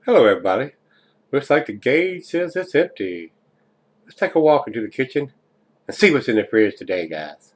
Hello, everybody. Looks like the gauge says it's empty. Let's take a walk into the kitchen and see what's in the fridge today, guys.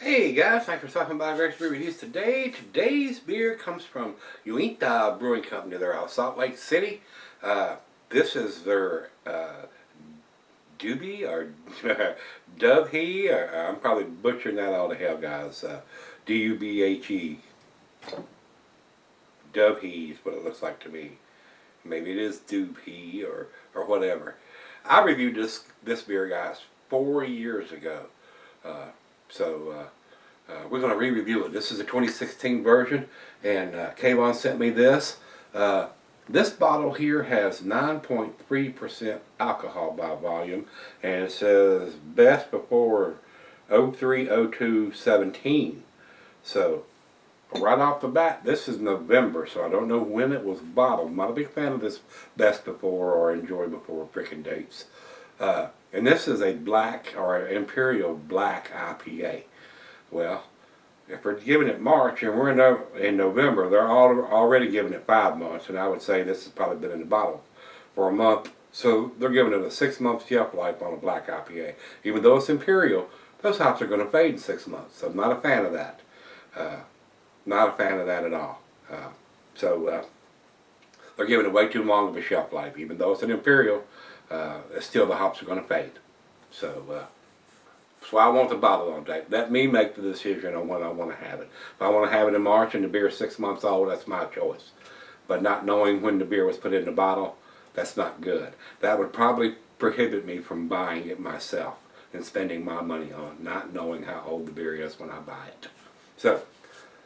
Hey guys, thanks for stopping by Gregsbeerreviews today. Today's beer comes from Uinta Brewing Company. They're out of Salt Lake City. This is their Dubhe or Dubhe, or I'm probably butchering that all to hell, guys. D-U-B-H-E. Dubhe is what it looks like to me. Maybe it is Dubhe or whatever. I reviewed this beer, guys, 4 years ago. We're going to re-review it. This is a 2016 version, and Kayvon sent me this. This bottle here has 9.3% alcohol by volume, and it says best before 03/02/17. So right off the bat, this is November, so I don't know when it was bottled. I'm not a big fan of this best before or enjoy before freaking dates. And this is a black or an imperial black IPA. Well, if we're giving it March and we're in November, they're already giving it 5 months, and I would say this has probably been in the bottle for a month. So they're giving it a 6-month shelf life on a black IPA. Even though it's imperial, those hops are going to fade in 6 months. So I'm not a fan of that. Not a fan of that at all. They're giving it way too long of a shelf life. Even though it's an imperial, still the hops are going to fade. So I want the bottle on date. Let me make the decision on when I want to have it. If I want to have it in March and the beer is 6 months old, that's my choice. But not knowing when the beer was put in the bottle, that's not good. That would probably prohibit me from buying it myself and spending my money on not knowing how old the beer is when I buy it. So,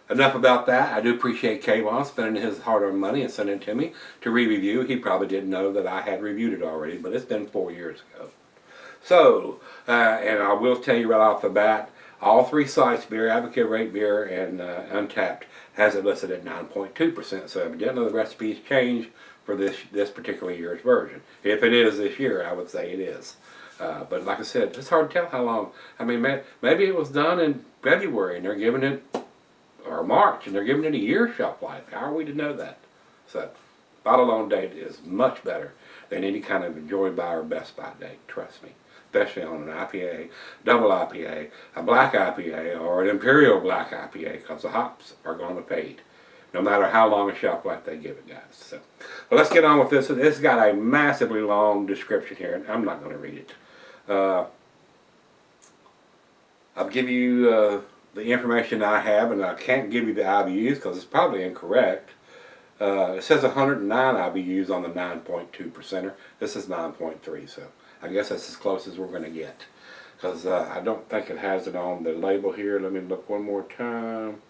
enough about that. I do appreciate Kayvon spending his hard-earned money and sending it to me to re-review. He probably didn't know that I had reviewed it already, but it's been 4 years ago. So, and I will tell you right off the bat, all 3 sites, Beer Advocate, Rate Beer, and Untapped, has it listed at 9.2%. So evidently the recipe's changed for this particular year's version. If it is this year, I would say it is. But like I said, it's hard to tell how long. I mean, maybe it was done in February and they're giving it, or March, and they're giving it a year shelf life. How are we to know that? So, bottle on date is much better than any kind of enjoy by or best by date, trust me. Especially on an IPA, double IPA, a black IPA, or an imperial black IPA, because the hops are going to fade, no matter how long a shelf life they give it, guys. So, well, let's get on with this. It's got a massively long description here, and I'm not going to read it. I'll give you the information I have, and I can't give you the IBUs because it's probably incorrect. It says 109 IBUs on the 9.2 percenter. This is 9.3, so I guess that's as close as we're going to get. Because I don't think it has it on the label here. Let me look one more time.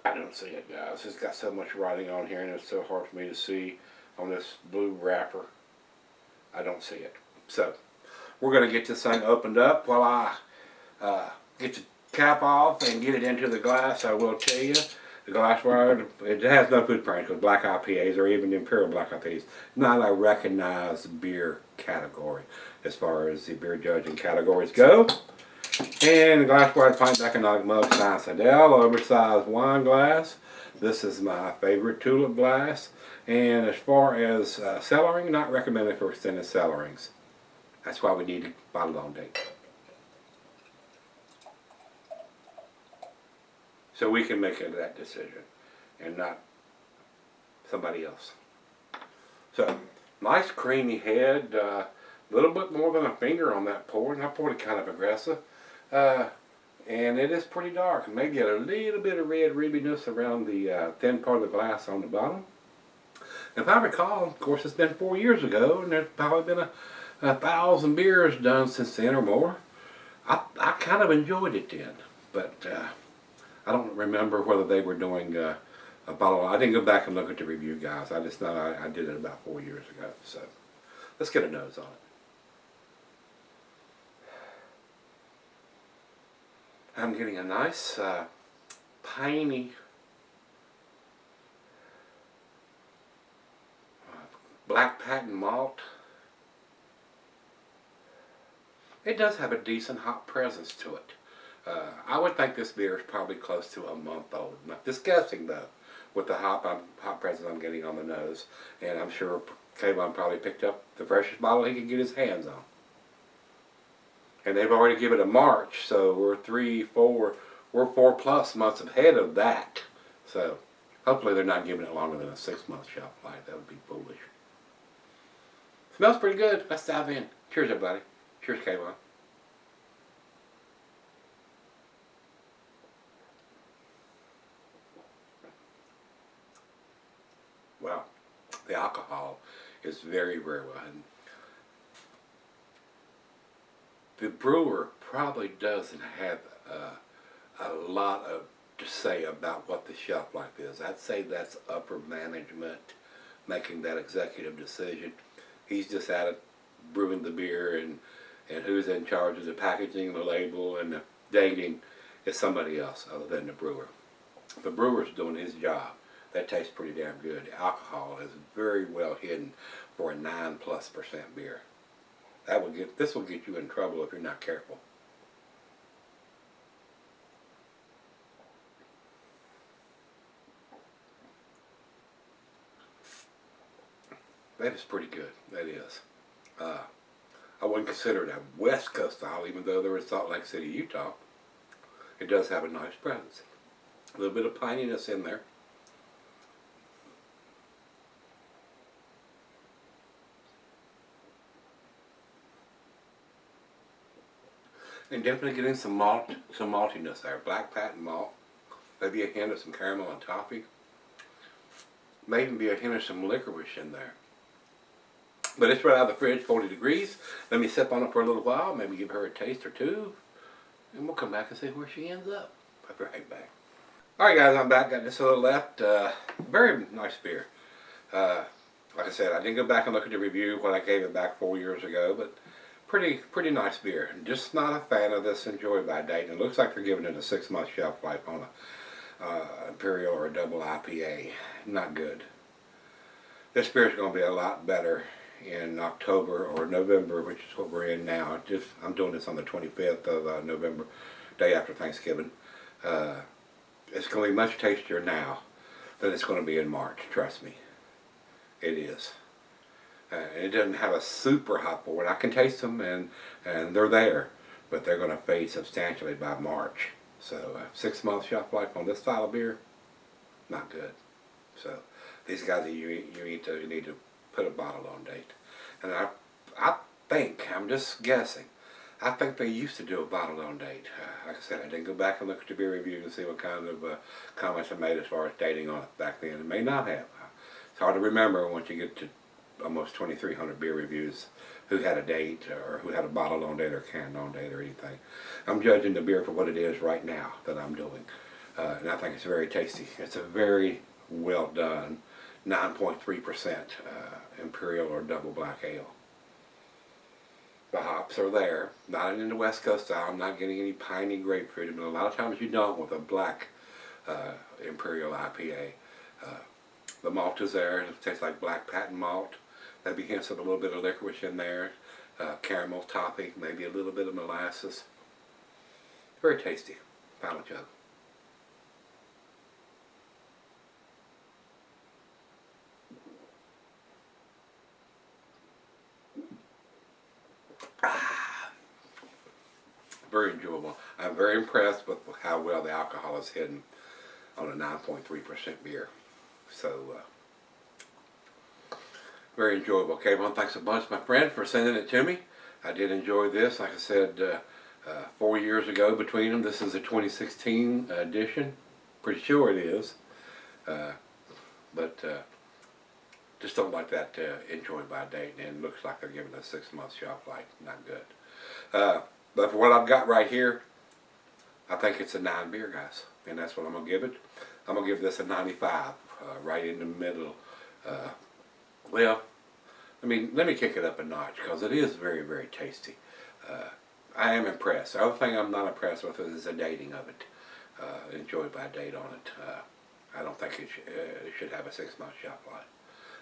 I don't see it, guys. It's got so much writing on here, and it's so hard for me to see on this blue wrapper. I don't see it. So, we're going to get this thing opened up while I get the cap off and get it into the glass. I will tell you, the glassware, it has no food print because black IPAs or even imperial black IPAs, not a recognized beer category as far as the beer judging categories go. And the glassware pint economic mug, size Adele, oversized wine glass. This is my favorite tulip glass. And as far as cellaring, not recommended for extended cellarings. That's why we need a bottle on date. So we can make that decision and not somebody else. So, nice creamy head, a little bit more than a finger on that pour, and I poured it kind of aggressive. And it is pretty dark. You may get a little bit of red rubbiness around the thin part of the glass on the bottom. If I recall, of course, it's been 4 years ago, and there's probably been a 1,000 beers done since then or more. I kind of enjoyed it then, but I don't remember whether they were doing a bottle. I didn't go back and look at the review, guys. I just know I did it about 4 years ago. So let's get a nose on it. I'm getting a nice piney black patent malt. It does have a decent hop presence to it. I would think this beer is probably close to a month old. I'm not just guessing though, with the hop presence I'm getting on the nose. And I'm sure Kayvon probably picked up the freshest bottle he could get his hands on. And they've already given it a March, so we're 4+ months ahead of that. So hopefully they're not giving it longer than a 6-month shelf life. That would be foolish. Smells pretty good. Let's dive in. Cheers, everybody. Cheers, Kayvon. Well, the alcohol is very, very well. And the brewer probably doesn't have a lot to say about what the shelf life is. I'd say that's upper management making that executive decision. He's just out of brewing the beer, and who's in charge of the packaging, the label, and the dating is somebody else other than the brewer. The brewer's doing his job. That tastes pretty damn good. The alcohol is very well hidden for a 9+% beer. This will get you in trouble if you're not careful. That is pretty good. That is. I wouldn't consider it a West Coast style, even though they're in Salt Lake City, Utah. It does have a nice presence. A little bit of pininess in there. And definitely getting some maltiness there. Black patent malt. Maybe a hint of some caramel and toffee. May even be a hint of some licorice in there. But it's right out of the fridge, 40 degrees. Let me sip on it for a little while, maybe give her a taste or two, and we'll come back and see where she ends up. I'll be right back. Alright guys, I'm back. Got just a little left. Very nice beer. Like I said, I didn't go back and look at the review when I gave it back 4 years ago, but pretty nice beer. Just not a fan of this Enjoy by date. And it looks like they're giving it a 6-month shelf life on a Imperial or a double IPA. Not good. This beer is going to be a lot better in October or November, which is what we're in now. I'm doing this on the 25th of November, day after Thanksgiving. It's going to be much tastier now than it's going to be in March, trust me. It is. It doesn't have a super hop forward. I can taste them and they're there, but they're going to fade substantially by March. So 6-month shelf life on this style of beer, not good. So these guys that you need to put a bottle on date. And I think, I'm just guessing, I think they used to do a bottle on date. Like I said, I didn't go back and look at the beer review and see what kind of comments I made as far as dating on it back then. It may not have. It's hard to remember once you get to almost 2,300 beer reviews who had a date or who had a bottle on date or canned on date or anything. I'm judging the beer for what it is right now that I'm doing. And I think it's very tasty. It's a very well done 9.3% Imperial or double black ale. The hops are there, not in the West Coast style. I'm not getting any piney grapefruit, but a lot of times you don't with a black Imperial IPA. The malt is there. It tastes like black patent malt. Maybe hints of a little bit of licorice in there. Caramel toffee, maybe a little bit of molasses. Very tasty. Final jug. Very enjoyable. I'm very impressed with how well the alcohol is hidden on a 9.3% beer. So, very enjoyable. Kayvon, thanks a bunch, my friend, for sending it to me. I did enjoy this. Like I said, 4 years ago between them. This is a 2016 edition. Pretty sure it is. But just don't like that enjoy by date, and it looks like they're giving a 6-month shelf life. Not good. But for what I've got right here, I think it's a 9 beer, guys, and that's what I'm gonna give it. I'm gonna give this a 95, right in the middle. Well, let me kick it up a notch because it is very, very tasty. I am impressed. The other thing I'm not impressed with is the dating of it. Enjoy by date on it. I don't think it should have a 6-month shelf life.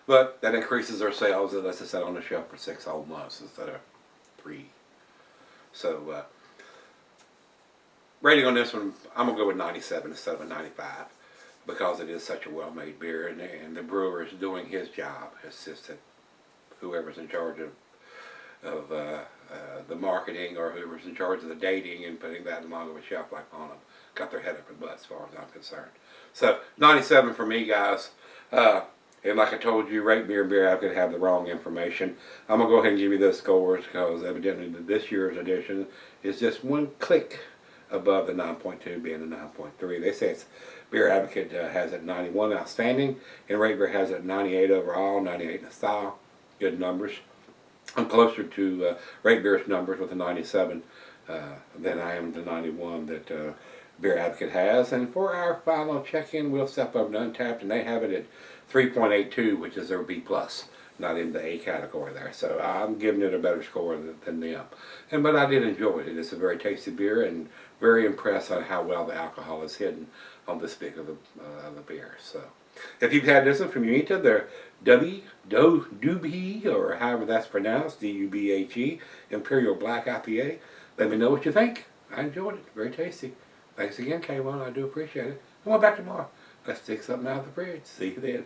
But that increases their sales. It lets it sit on the shelf for 6 whole months instead of 3. So, rating on this one, I'm going to go with 97 instead of a 95 because it is such a well-made beer, and the brewer is doing his job. It's just that whoever's in charge of the marketing or whoever's in charge of the dating and putting that long of a shelf life on them got their head up their butt as far as I'm concerned. So 97 for me, guys. And like I told you, Rate Beer and Beer Advocate have the wrong information. I'm going to go ahead and give you the scores because evidently this year's edition is just one click above the 9.2 being a 9.3. They say it's Beer Advocate has it 91 outstanding, and Rate Beer has it 98 overall, 98 in the style. Good numbers. I'm closer to Rate Beer's numbers with a 97 than I am the 91 that Beer Advocate has. And for our final check-in, we'll step up to Untapped, and they have it at 3.82, which is their B+, not in the A category there. So I'm giving it a better score than them. But I did enjoy it. It's a very tasty beer, and very impressed on how well the alcohol is hidden on this big of a beer. So if you've had this one from Uinta, they're Dubhe, or however that's pronounced, D-U-B-H-E, Imperial Black IPA. Let me know what you think. I enjoyed it. Very tasty. Thanks again, K1. I do appreciate it. Come on back tomorrow. Let's take something out of the fridge. See you then.